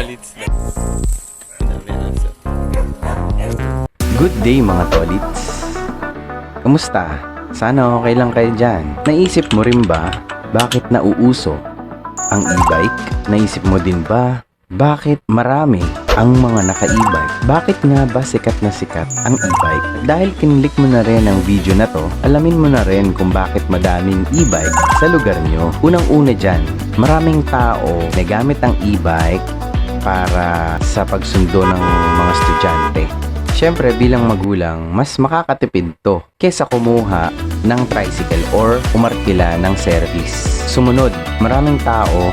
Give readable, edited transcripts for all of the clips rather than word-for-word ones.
Tolits na. Dami aso. Good day mga tolits! Kamusta? Sana okay lang kayo dyan. Naisip mo rin ba bakit nauuso ang e-bike? Naisip mo din ba bakit marami ang mga naka-e-bike? Bakit nga ba sikat na sikat ang e-bike? Dahil kinlik mo na rin ang video na to, alamin mo na rin kung bakit madaming e-bike sa lugar nyo. Unang-una dyan, maraming tao na gamit ang e-bike para sa pagsundo ng mga estudyante. Siyempre bilang magulang, mas makakatipid to kesa kumuha ng tricycle or umarkila ng service. Sumunod, maraming tao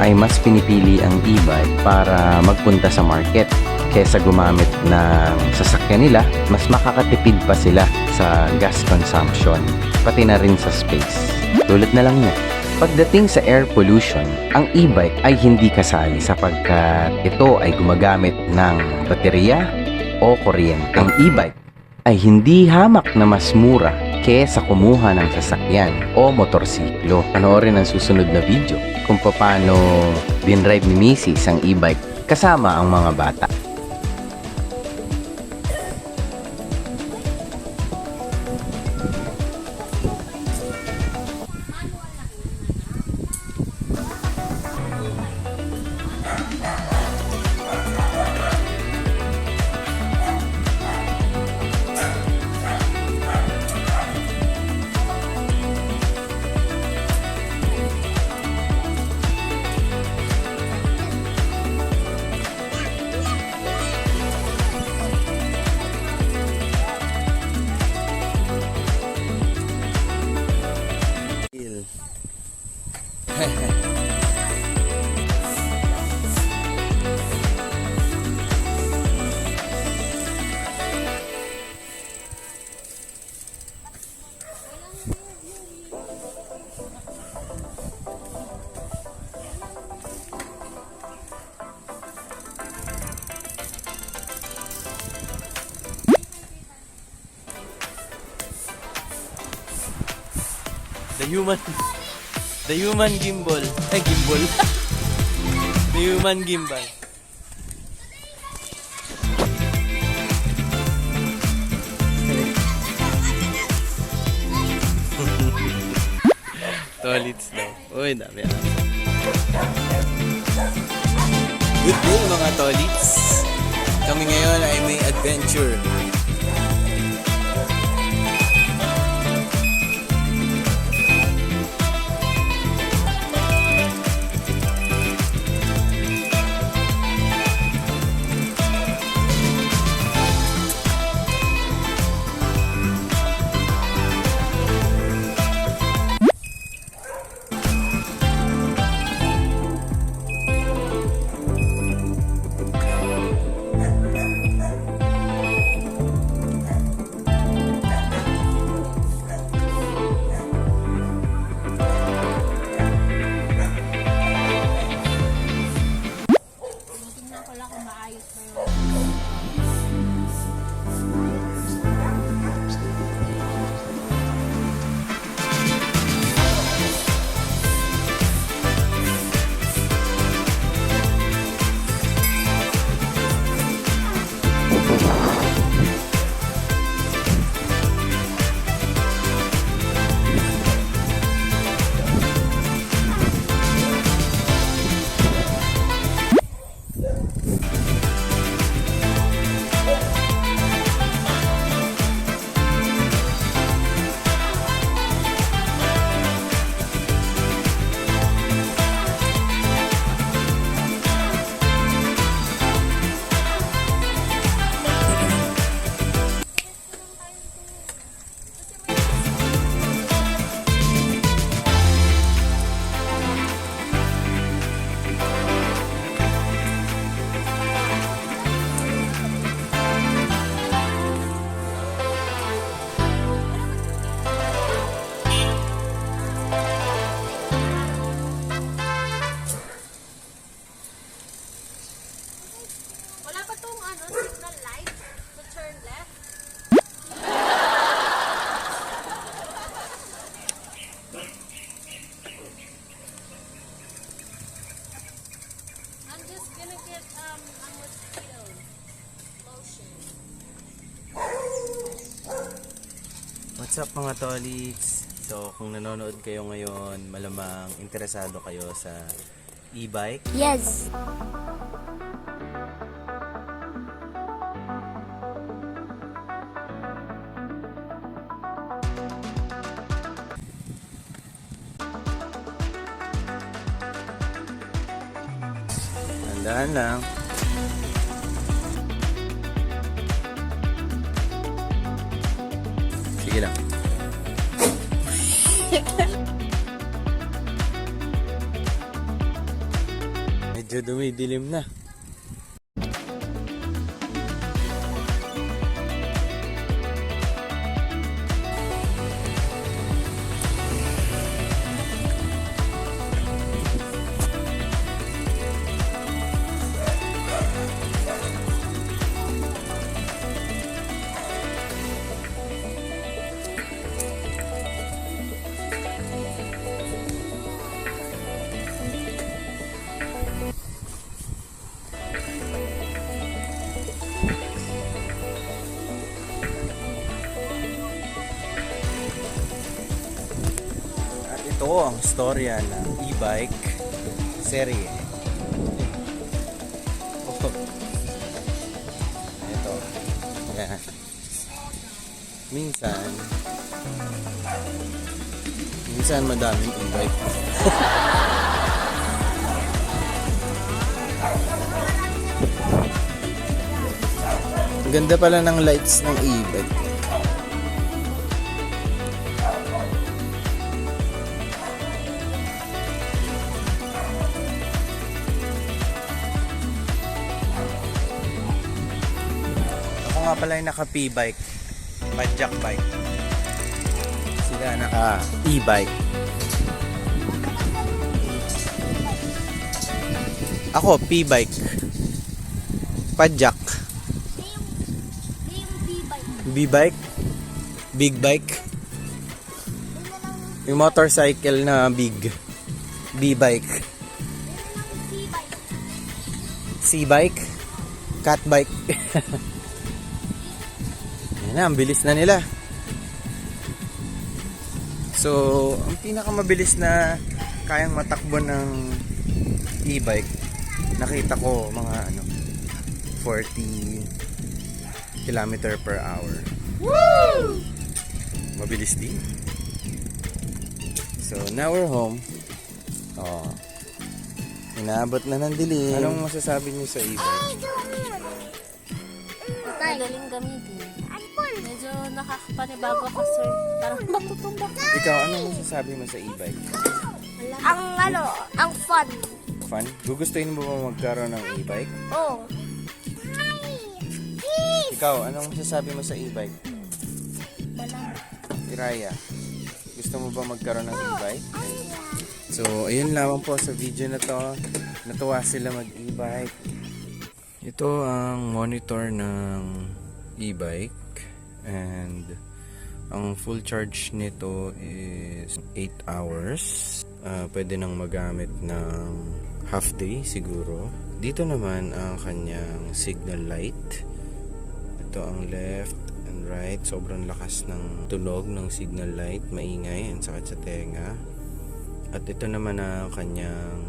ay mas pinipili ang e-bike para magpunta sa market kesa gumamit ng sasakyan nila. Mas makakatipid pa sila sa gas consumption, pati na rin sa space. Tulad na lang niya. Pagdating sa air pollution, ang e-bike ay hindi kasali sapagkat ito ay gumagamit ng baterya o kuryente. Ang e-bike ay hindi hamak na mas mura kesa kumuha ng sasakyan o motorsiklo. Panoorin ang susunod na video kung paano dinrive ni Mrs. ang e-bike kasama ang mga bata. The human gimbal. Gimbal. The human gimbal. Tolits daw. Uy, dami aso. Good day mga tolits. Kami ngayon ay may adventure. just gonna get a mosquito lotion. What's up mga tolits? So kung nanonood kayo ngayon, malamang interesado kayo sa e-bike. Yes. Tandaan lang. Sige lang. Medyo dumidilim na. At ito ang storya ng e-bike serye. Oh. Ito. Yan. Minsan madaming e-bike. Ang ganda pala ng lights ng e-bike. Ako nga pala yung naka P-bike, padjak bike. Sila naka e-bike. Ako P-bike, padjak. B-bike, big bike. Yung motorcycle na big, B-bike. C-bike, cat bike. Yan na, ang bilis na nila. So, ang pinakamabilis na kayang matakbo ng e-bike, nakita ko mga 40 kilometer per hour. Woo! Mabilis din. So, now we're home. Oh. Inaabot na ng dilim. Anong masasabi niyo sa e-bike? Madaling gamitin. Medyo nakakapanibago ka, sir. Parang matutumba ka. Ikaw, anong masasabi mo sa e-bike? Ang fun. Fun? Gugustuhin mo ba magkaroon ng e-bike? Oh. Ikaw, anong masasabi mo sa e-bike? Iraya, gusto mo ba magkaroon ng e-bike? So, ayun lamang po sa video na to. Natuwa sila mag-e-bike. Ito ang monitor ng e-bike. And ang full charge nito is 8 hours. Pwede nang magamit ng half day siguro. Dito naman ang kanyang signal light. Ito ang left and right. Sobrang lakas ng tunog ng signal light. Maingay and sakit sa tenga. At ito naman ang kanyang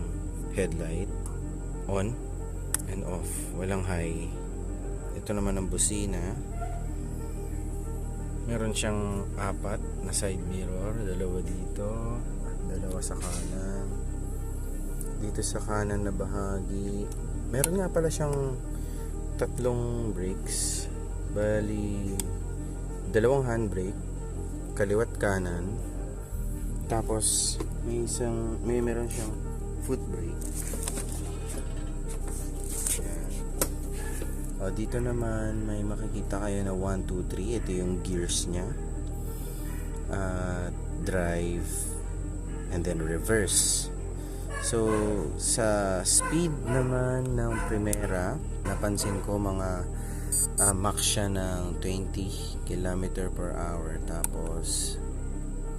headlight. On and off. Walang high. Ito naman ang busina. Meron siyang 4 na side mirror. 2 dito. 2 sa kanan. Dito sa kanan na bahagi. Meron nga pala siyang 3 brakes. Bali 2 handbrake, kaliwat kanan. Tapos meron siyang foot brake. Ayan. O, dito naman may makikita kayo na 1, 2, 3. Ito yung gears niya. Drive and then reverse. So sa speed naman ng Primera, napansin ko mga max siya ng 20 km per hour. Tapos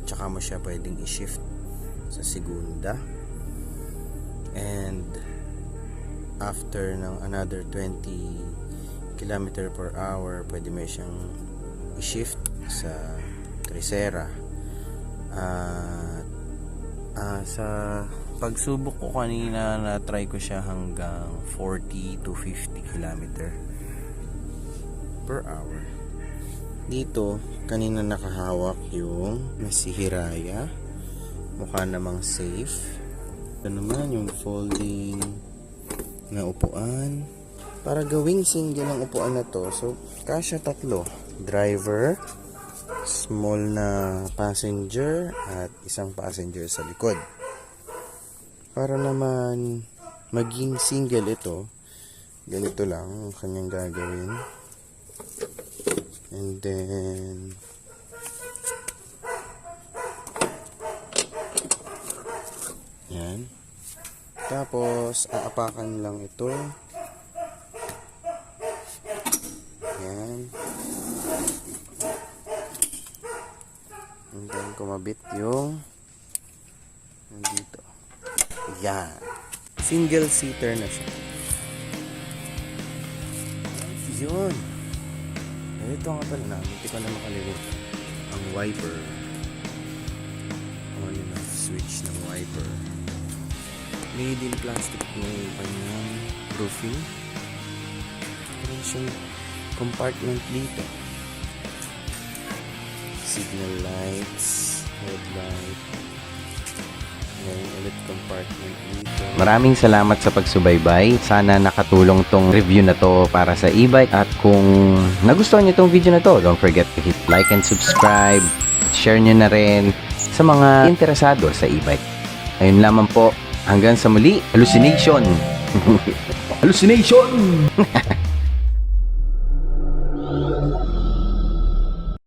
tsaka mo siya pwedeng i-shift sa segunda. And after ng another 20 km per hour, pwede mo siyang i-shift sa Tricera. At sa pagsubok ko kanina, na-try ko siya hanggang 40 to 50 km per hour. Dito, kanina nakahawak yung si Hiraya. Mukha namang safe. Ito naman yung folding na upuan. Para gawing single ang upuan na to, so kasya 3. Driver, small na passenger, at isang passenger sa likod. Para naman maging single ito, ganito lang ang kanyang gagawin. And then yan. Tapos aapakan lang ito. Yan. And then kumabit yung nandito. Yan. Single seater na siya. Yun. Ito nga pala na. Hindi ko na makalimutan. Ang wiper. On and off switch ng wiper. Made in plastic yung kanyang roofing. Meron siyang compartment dito. Signal lights, headlight. Ngayon ulit compartment dito. Maraming salamat sa pagsubaybay. Sana nakatulong tong review na to para sa e-bike. At kung nagustuhan nyo tong video na to, don't forget to hit like and subscribe. Share nyo na rin sa mga interesado sa e-bike. Ayun lamang po. Hanggang sa muli. Hallucination! Hallucination!